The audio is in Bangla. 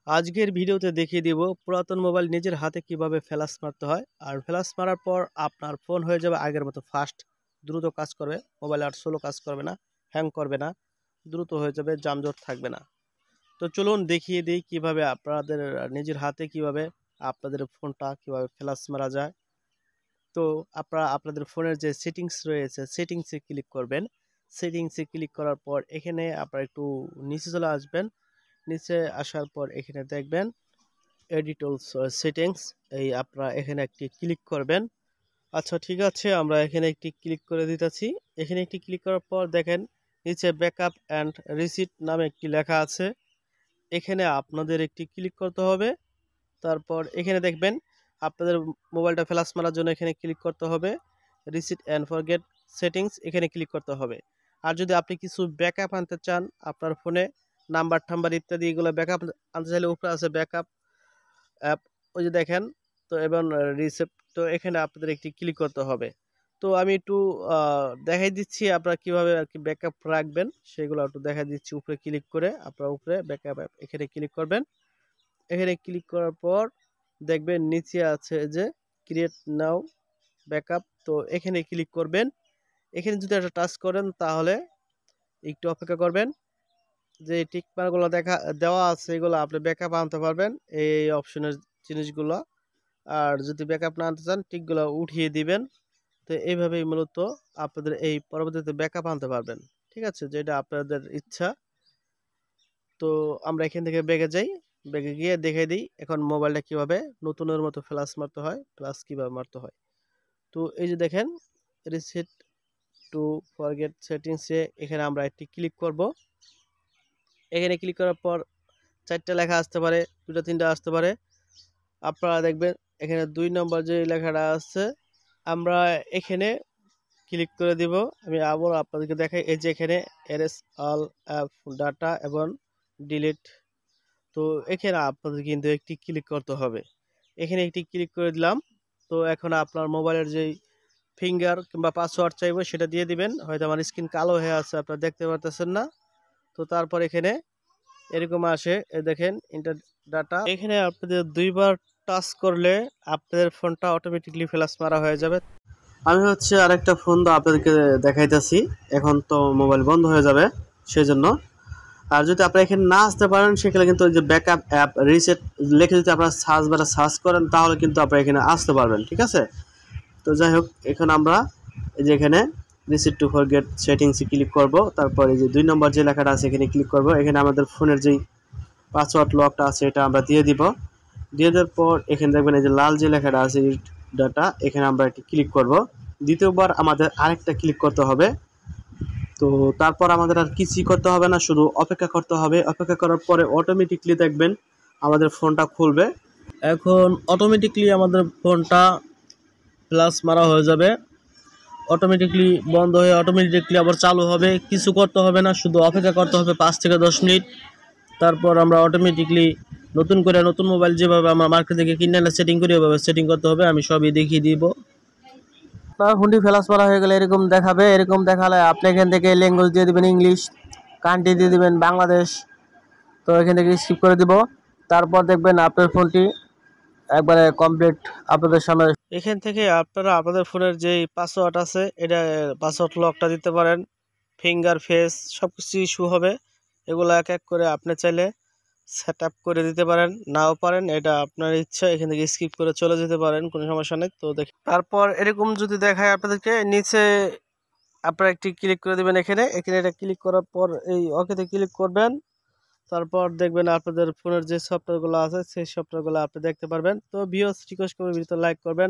আজকের ভিডিওতে দেখিয়ে দিব পুরাতন মোবাইল নিজের হাতে কিভাবে ফ্ল্যাশ মারতে হয়। আর ফ্ল্যাশ মারার পর আপনার ফোন হয়ে যাবে আগের মতো ফাস্ট, দ্রুত কাজ করবে। মোবাইল আর স্লো কাজ করবে না, হ্যাং করবে না, দ্রুত হয়ে যাবে, জামজট থাকবে না। তো চলুন দেখিয়ে দিই কিভাবে আপনাদের নিজের হাতে কিভাবে আপনাদের ফোনটা কিভাবে ফ্ল্যাশ মারা যায়। তো আপনারা আপনাদের ফোনের যে সেটিংস রয়েছে সেটিংসে ক্লিক করবেন। সেটিংসে ক্লিক করার পর এখানে আপনারা একটু নিচে চলে আসবেন। নিচে আসার পর এখানে দেখবেন এডিটলস সেটিংস, এই আপনারা এখানে একটি ক্লিক করবেন। আচ্ছা ঠিক আছে, আমরা এখানে একটি ক্লিক করে দিতেছি। এখানে একটি ক্লিক করার পর দেখেন নিচে ব্যাকআপ অ্যান্ড রিসিট নামে একটি লেখা আছে, এখানে আপনাদের একটি ক্লিক করতে হবে। তারপর এখানে দেখবেন আপনাদের মোবাইলটা ফ্ল্যাশ মারার জন্য এখানে ক্লিক করতে হবে। রিসিট অ্যান্ড ফরগেট সেটিংস এখানে ক্লিক করতে হবে। আর যদি আপনি কিছু ব্যাকআপ আনতে চান আপনার ফোনে, নাম্বার টাম্বার ইত্যাদি এগুলো ব্যাকআপ আনতে চাইলে উপরে আছে ব্যাকআপ অ্যাপ, ওই যে দেখেন। তো এবং রিসেপ্ট, তো এখানে আপনাদের একটি ক্লিক করতে হবে। তো আমি একটু দেখাই দিচ্ছি আপনারা কীভাবে আর কি ব্যাকআপ রাখবেন, সেগুলো একটু দেখা দিচ্ছি। উপরে ক্লিক করে আপনারা উপরে ব্যাকআপ অ্যাপ এখানে ক্লিক করবেন। এখানে ক্লিক করার পর দেখবেন নিচে আছে যে ক্রিয়েট নাও ব্যাকআপ, তো এখানে ক্লিক করবেন। এখানে যদি একটা টাচ করেন তাহলে একটু অপেক্ষা করবেন, যে টিকমারগুলো দেওয়া আছে এগুলো আপনি ব্যাকআপ আনতে পারবেন এই অপশনের জিনিসগুলো। আর যদি ব্যাকআপ না আনতে চান টিকগুলো উঠিয়ে দিবেন। তো এইভাবেই মূলত আপনাদের এই পরবর্তীতে ব্যাকআপ আনতে পারবেন। ঠিক আছে, যেটা আপনাদের ইচ্ছা। তো আমরা এখান থেকে ব্যাগে যাই, ব্যাগে গিয়ে দেখে দিই এখন মোবাইলটা কিভাবে নতুনের মতো ফ্ল্যাশ মারতে হয়, ফ্ল্যাশ কিভাবে মারতে হয়। তো এই যে দেখেন রিসেট টু ফরগেট সেটিংসে এখানে আমরা একটি ক্লিক করব। এখানে ক্লিক করার পর চারটা লেখা আসতে পারে, দুটো তিনটা আসতে পারে। আপনারা দেখবেন এখানে 2 নম্বর যে লেখাটা আছে আমরা এখানে ক্লিক করে দিব। আমি আবার আপনাদেরকে দেখাই, এই যে এখানে এরেস অল অ্যাপ ডাটা এবং ডিলিট, তো এখানে আপনাদের কিন্তু একটি ক্লিক করতে হবে। এখানে একটি ক্লিক করে দিলাম। তো এখন আপনার মোবাইলের যেই ফিঙ্গার কিংবা পাসওয়ার্ড চাইবো সেটা দিয়ে দিবেন। হয়তো আমার স্ক্রিন কালো হয়ে আছে, আপনারা দেখতে পারতেছেন না। তো তারপর এখানে এরকম আসে, দেখেন ইন্টার ডাটা, এখানে আপনাদের 2বার টাচ করলে আপনাদের ফোনটা অটোমেটিকলি ফ্ল্যাশ মারা হয়ে যাবে। আমি হচ্ছে আরেকটা ফোন তো আপনাদেরকে দেখাইতেছি, এখন তো মোবাইল বন্ধ হয়ে যাবে সেই জন্য। আর যদি আপনারা এখানে না আসতে পারেন সেখানে কিন্তু ওই যে ব্যাকআপ অ্যাপ রিসেট লিখে যদি আপনারা সার্চ করেন তাহলে কিন্তু আপনারা এখানে আসতে পারবেন। ঠিক আছে, তো যাই হোক এখন আমরা এই যে এখানে রিসেট টু ফরগেট সেটিংসে ক্লিক করব। তারপর এই যে 2 নম্বর যে লেখাটা আছে এখানে ক্লিক করব। এখানে আমাদের ফোনের যেই পাসওয়ার্ড লকটা আছে এটা আমরা দিয়ে দিব। দিয়ে দেওয়ার পর এখানে দেখবেন এই যে লাল যে লেখাটা আছে ডাটা, এখানে আমরা একটি ক্লিক করব। দ্বিতীয়বার আমাদের আরেকটা ক্লিক করতে হবে। তো তারপর আমাদের আর কিছুই করতে হবে না, শুধু অপেক্ষা করতে হবে। অপেক্ষা করার পরে অটোমেটিকলি দেখবেন আমাদের ফোনটা খুলবে। এখন অটোমেটিকলি আমাদের ফোনটা ফ্ল্যাশ মারা হয়ে যাবে, অটোমেটিকলি বন্ধ হয়ে অটোমেটিকলি আবার চালু হবে। কিছু করতে হবে না, শুধু অপেক্ষা করতে হবে 5 থেকে 10 মিনিট। তারপর আমরা অটোমেটিকলি নতুন করে নতুন মোবাইল যেভাবে আমরা মার্কেট থেকে কিনে এনে সেটিং করি ওইভাবে সেটিং করতে হবে। আমি সবই দেখিয়ে দিব। আপনার ফোনটি ফ্ল্যাশ মারা হয়ে গেলে এরকম দেখাবে। এরকম দেখালে আপনি এখান থেকে ল্যাঙ্গুয়েজ দিয়ে দেবেন ইংলিশ, কান্ট্রি দিয়ে দেবেন বাংলাদেশ। তো এখান থেকে স্কিপ করে দিব। তারপর দেখবেন আপনার ফোনটি একবারে কমপ্লিট আপনাদের সামনে। এখান থেকে আপনারা আপনাদের ফোনের যেই পাসওয়ার্ড আছে এটা পাসওয়ার্ড লকটা দিতে পারেন, ফিঙ্গার ফেস সব কিছু ইস্যু হবে। এগুলো এক এক করে আপনি চাইলে সেট আপ করে দিতে পারেন, নাও পারেন, এটা আপনার ইচ্ছা। এখান থেকে স্কিপ করে চলে যেতে পারেন, কোনো সমস্যা নেই। তো তারপর এরকম যদি দেখায় আপনাদেরকে নিচে আপনারা একটি ক্লিক করে দেবেন। এখানে এটা ক্লিক করার পর এই ওকেতে ক্লিক করবেন। তারপর দেখবেন আপনাদের ফোনের যে সফটওয়্যারগুলো আছে সেই সফটওয়্যারগুলো আপনি দেখতে পারবেন। তো ভিউয়ার্স রিকোয়েস্ট করবেন ভিডিওতে লাইক করবেন।